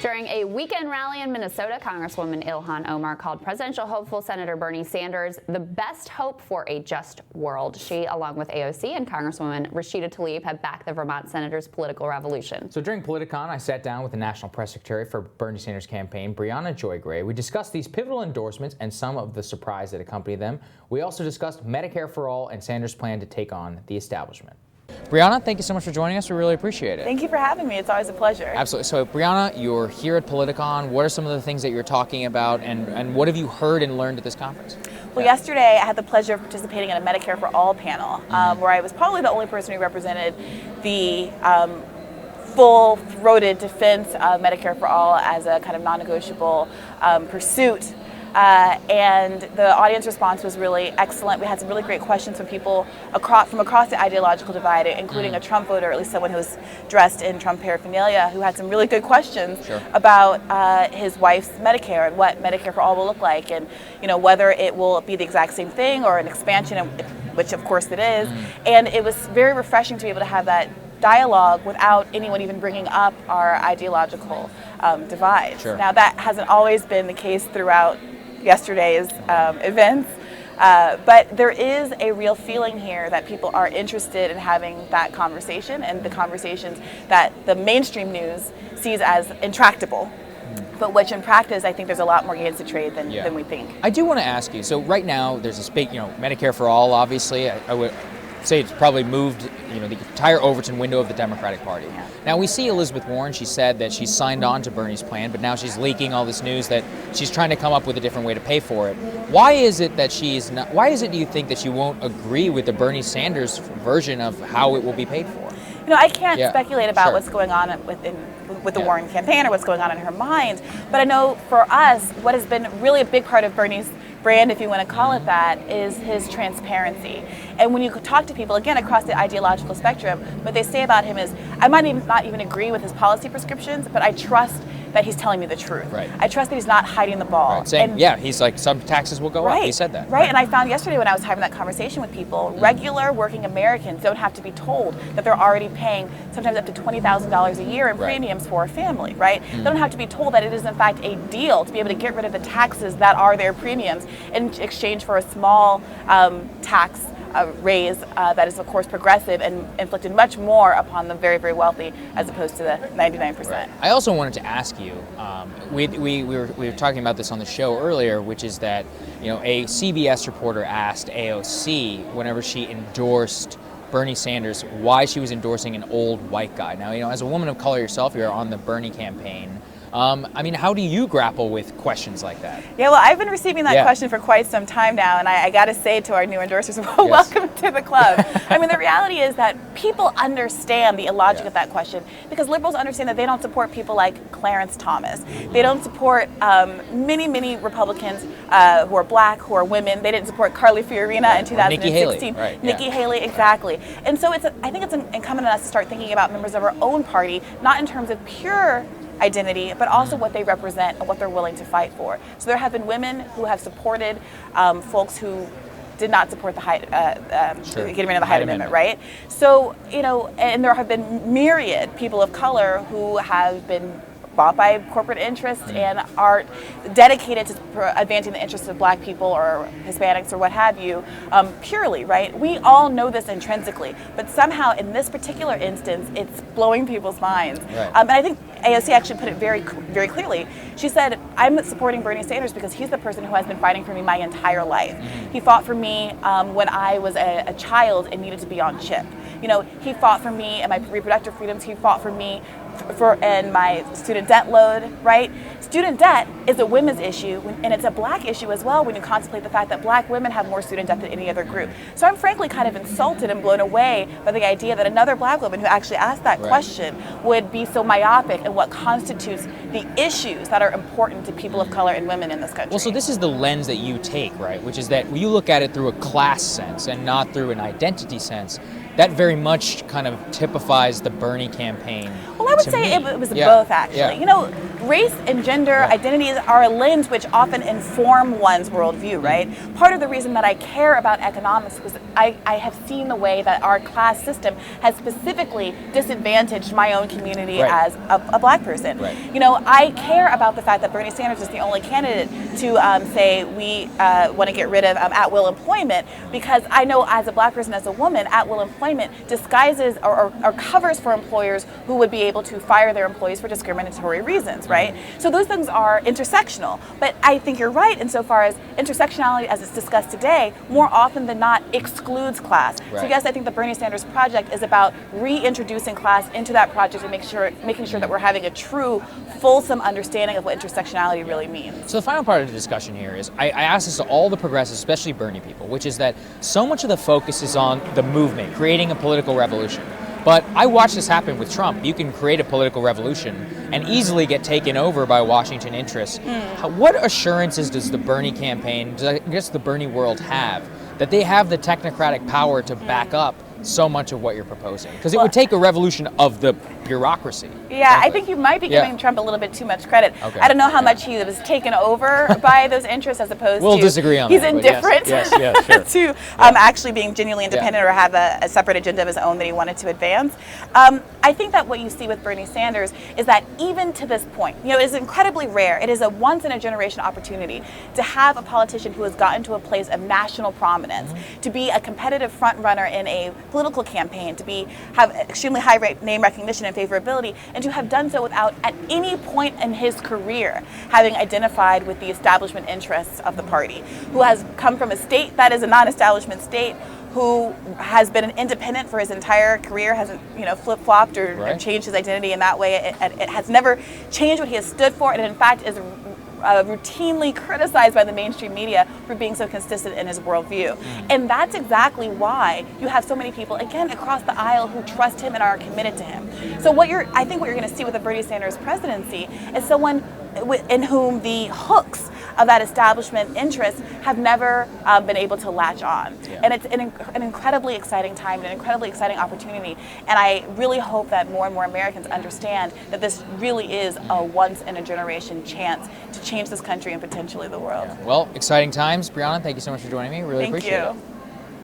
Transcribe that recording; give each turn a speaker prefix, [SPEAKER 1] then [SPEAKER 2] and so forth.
[SPEAKER 1] During a weekend rally in Minnesota, Congresswoman Ilhan Omar called presidential hopeful Senator Bernie Sanders the best hope for a just world. She, along with AOC and Congresswoman Rashida Tlaib, have backed the Vermont senator's political revolution.
[SPEAKER 2] So during Politicon, I sat down with the National Press Secretary for Bernie Sanders' campaign, Briahana. We discussed these pivotal endorsements and some of the surprise that accompanied them. We also discussed Medicare for all and Sanders' plan to take on the establishment. Briahana, thank you so much for joining us. We really appreciate it.
[SPEAKER 3] Thank you for having me. It's always a pleasure.
[SPEAKER 2] Absolutely. So, Briahana, you're here at Politicon. What are some of the things that you're talking about, and what have you heard and learned at this conference?
[SPEAKER 3] Well, yesterday I had the pleasure of participating in a Medicare for All panel, where I was probably the only person who represented the full-throated defense of Medicare for All as a kind of non-negotiable pursuit. And the audience response was really excellent. We had some really great questions from people from across the ideological divide, including a Trump voter, or at least someone who was dressed in Trump paraphernalia, who had some really good questions about his wife's Medicare and what Medicare for All will look like, and whether it will be the exact same thing or an expansion, which of course it is. And it was very refreshing to be able to have that dialogue without anyone even bringing up our ideological divide. Now, that hasn't always been the case throughout yesterday's events, but there is a real feeling here that people are interested in having that conversation, and the conversations that the mainstream news sees as intractable, but which in practice I think there's a lot more gains to trade than we think.
[SPEAKER 2] I do want to ask you, so right now there's this big, Medicare for all, obviously. I would say it's probably moved, the entire Overton window of the Democratic Party. Now we see Elizabeth Warren. She said that she's signed on to Bernie's plan, but now she's leaking all this news that she's trying to come up with a different way to pay for it. Why is it that she's not? Why is it, do you think, that she won't agree with the Bernie Sanders version of how it will be paid for?
[SPEAKER 3] I can't speculate about what's going on with the Warren campaign or what's going on in her mind, but I know for us, what has been really a big part of Bernie's brand, if you want to call it that, is his transparency. And when you talk to people, again, across the ideological spectrum, what they say about him is, I might not even agree with his policy prescriptions, but I trust that he's telling me the truth. I trust that he's not hiding the ball.
[SPEAKER 2] Saying, he's like, some taxes will go up. He said that.
[SPEAKER 3] And I found yesterday when I was having that conversation with people, regular working Americans don't have to be told that they're already paying sometimes up to $20,000 a year in premiums for a family, They don't have to be told that it is in fact a deal to be able to get rid of the taxes that are their premiums in exchange for a small tax raise that is, of course, progressive and inflicted much more upon the very, very wealthy as opposed to the 99%.
[SPEAKER 2] I also wanted to ask you, we were talking about this on the show earlier, which is that a CBS reporter asked AOC whenever she endorsed Bernie Sanders why she was endorsing an old white guy. Now, as a woman of color yourself, you're on the Bernie campaign. How do you grapple with questions like that? Well,
[SPEAKER 3] I've been receiving that question for quite some time now, and I got to say to our new endorsers, welcome to the club. The reality is that people understand the illogic of that question, because liberals understand that they don't support people like Clarence Thomas. They don't support many, many Republicans who are black, who are women. They didn't support Carly Fiorina in 2016. Nikki Haley, exactly. And so I think it's incumbent on us to start thinking about members of our own party, not in terms of pure identity, but also what they represent and what they're willing to fight for. So there have been women who have supported folks who did not support the getting rid of the Hyde Amendment, So, and there have been myriad people of color who have been bought by corporate interests and are dedicated to advancing the interests of black people or Hispanics or what have you, purely, We all know this intrinsically, but somehow in this particular instance, it's blowing people's minds. And I think AOC actually put it very, very clearly. She said, I'm supporting Bernie Sanders because he's the person who has been fighting for me my entire life. He fought for me when I was a child and needed to be on CHIP. He fought for me and my reproductive freedoms. He fought for me and my student debt load, Student debt is a women's issue, and it's a black issue as well when you contemplate the fact that black women have more student debt than any other group. So I'm frankly kind of insulted and blown away by the idea that another black woman who actually asked that question would be so myopic in what constitutes the issues that are important to people of color and women in this country.
[SPEAKER 2] Well, so this is the lens that you take, which is that you look at it through a class sense and not through an identity sense. That very much kind of typifies the Bernie campaign.
[SPEAKER 3] Well, I would say it was both, actually. race and gender identities are a lens which often inform one's worldview, right? Part of the reason that I care about economics is I have seen the way that our class system has specifically disadvantaged my own community as a black person. You know, I care about the fact that Bernie Sanders is the only candidate to say we want to get rid of at-will employment, because I know as a black person, as a woman, at-will employment disguises or covers for employers who would be able to fire their employees for discriminatory reasons, right? So those things are intersectional. But I think you're right insofar as intersectionality, as it's discussed today, more often than not excludes class. So yes, I think the Bernie Sanders project is about reintroducing class into that project and making sure that we're having a true, fulsome understanding of what intersectionality really means.
[SPEAKER 2] So the final part of the discussion here is, I asked this to all the progressives, especially Bernie people, which is that so much of the focus is on the movement, creating a political revolution. But I watched this happen with Trump. You can create a political revolution and easily get taken over by Washington interests. What assurances does the Bernie campaign, I guess the Bernie world, have that they have the technocratic power to back up so much of what you're proposing? Because it would take a revolution of the bureaucracy.
[SPEAKER 3] Yeah, frankly. I think you might be giving Trump a little bit too much credit.
[SPEAKER 2] Okay.
[SPEAKER 3] I don't know how much he was taken over by those interests as opposed to...
[SPEAKER 2] We'll disagree on
[SPEAKER 3] he's
[SPEAKER 2] that.
[SPEAKER 3] Indifferent
[SPEAKER 2] Sure.
[SPEAKER 3] to actually being genuinely independent or have a separate agenda of his own that he wanted to advance. I think that what you see with Bernie Sanders is that even to this point, you know, it is incredibly rare. It is a once-in-a-generation opportunity to have a politician who has gotten to a place of national prominence, to be a competitive front runner in a political campaign, to have extremely high name recognition and favorability, and to have done so without at any point in his career having identified with the establishment interests of the party, who has come from a state that is a non-establishment state, who has been an independent for his entire career, hasn't flip-flopped or changed his identity in that way. It has never changed what he has stood for, and in fact is routinely criticized by the mainstream media for being so consistent in his worldview. And that's exactly why you have so many people, again, across the aisle who trust him and are committed to him. So I think what you're going to see with the Bernie Sanders presidency is someone in whom the hooks of that establishment interest have never been able to latch on. And it's an incredibly exciting time and an incredibly exciting opportunity. And I really hope that more and more Americans understand that this really is a once-in-a-generation chance to change this country and potentially the world.
[SPEAKER 2] Well, exciting times. Briahana, thank you so much for joining me. Really appreciate it.
[SPEAKER 3] Thank you.